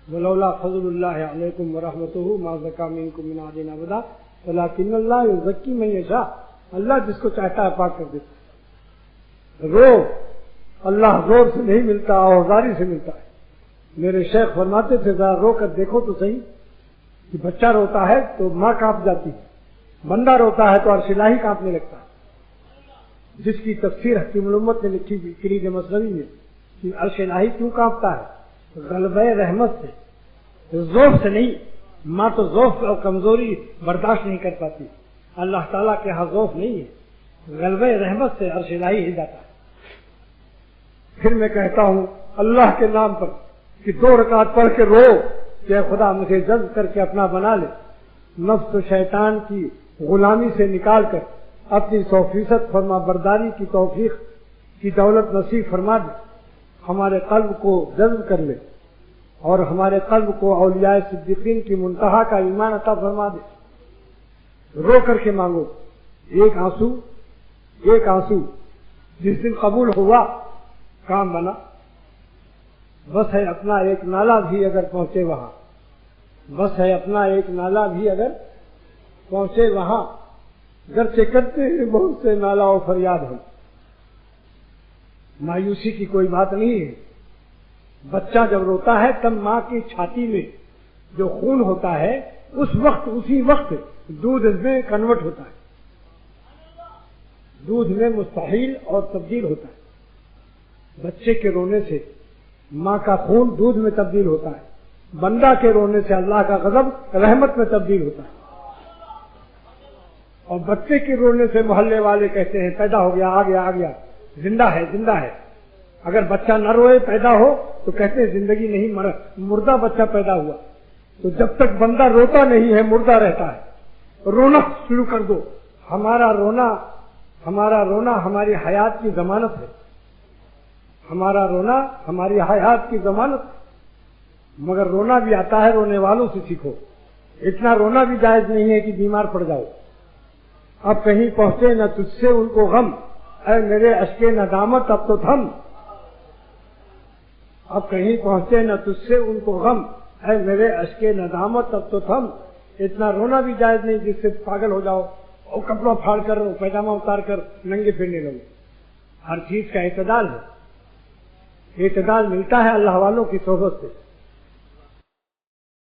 ولولا فضل اللہ علیکم ورحمتہ ما زکا منکم من احد ابدا ولکن اللہ یزکی من یشاء، اللہ جس کو چاہتا ہے پاک کر دیتا ہے۔ رو اللہ زور سے نہیں ملتا، اوزاری سے ملتا ہے۔ میرے شیخ فرماتے تھے ذرا رو کر دیکھو تو صحیح کہ بچہ روتا ہے تو ماں کانپ جاتی ہے، بندہ روتا ہے تو عرش الہی کانپنے لگتا ہے، جس کی تفسیر حکیم الامت نے لکھی کلید مثنوی میں کہ عرش الہی کیوں کانپتا ہے؟ غلبہ رحمت سے، ذوق سے نہیں۔ ماں تو ذوق اور کمزوری برداشت نہیں کر پاتی، اللہ تعالیٰ کے ہاں ذوق نہیں ہے، غلبہ رحمت سے عرش الہی ہل جاتا ہے۔ پھر میں کہتا ہوں اللہ کے نام پر کہ 2 رکعت پڑھ کے رو کہ خدا مجھے جذب کر کے اپنا بنا لے، نفس و شیطان کی غلامی سے نکال کر اپنی 100% فرما برداری کی توفیق کی دولت نصیب فرما دے، ہمارے قلب کو جذب کر لے اور ہمارے قلب کو اولیاء صدیقین کی منتہا کا ایمان عطا فرما دے۔ رو کر کے مانگو، ایک آنسو جس دن قبول ہوا کام بنا۔ بس ہے اپنا ایک نالا بھی اگر پہنچے وہاں، بس ہے اپنا ایک نالا بھی اگر پہنچے وہاں، گرچہ کرتے ہیں بہت سے نالا و فریاد ہم۔ مایوسی کی کوئی بات نہیں ہے، بچہ جب روتا ہے تب ماں کی چھاتی میں جو خون ہوتا ہے اسی وقت دودھ میں کنورٹ ہوتا ہے، دودھ میں مستحیل اور تبدیل ہوتا ہے۔ بچے کے رونے سے ماں کا خون دودھ میں تبدیل ہوتا ہے، بندہ کے رونے سے اللہ کا غضب رحمت میں تبدیل ہوتا ہے۔ اور بچے کے رونے سے محلے والے کہتے ہیں پیدا ہو گیا، آ گیا، زندہ ہے۔ اگر بچہ نہ روئے پیدا ہو تو کہتے ہیں زندگی نہیں، مردہ بچہ پیدا ہوا۔ تو جب تک بندہ روتا نہیں ہے مردہ رہتا ہے۔ رونا شروع کر دو، ہمارا رونا ہماری حیات کی ضمانت ہے، ہمارا رونا ہماری حیات کی ضمانت ہے۔ مگر رونا بھی آتا ہے رونے والوں سے سیکھو، اتنا رونا بھی جائز نہیں ہے کہ بیمار پڑ جاؤ۔ اب کہیں پہنچے نہ تجھ سے ان کو غم، اے میرے اشکے ندامت اب تو تھم۔ اب کہیں پہنچے نہ تجھ سے ان کو غم، اے میرے اشکے ندامت اب تو تھم۔ اتنا رونا بھی جائز نہیں جس سے پاگل ہو جاؤ اور کپڑا پھاڑ کر پیجامہ اتار کر ننگے پھرنے لگو۔ ہر چیز کا اعتدال ہے، اعتدال ملتا ہے اللہ والوں کی صحبت سے۔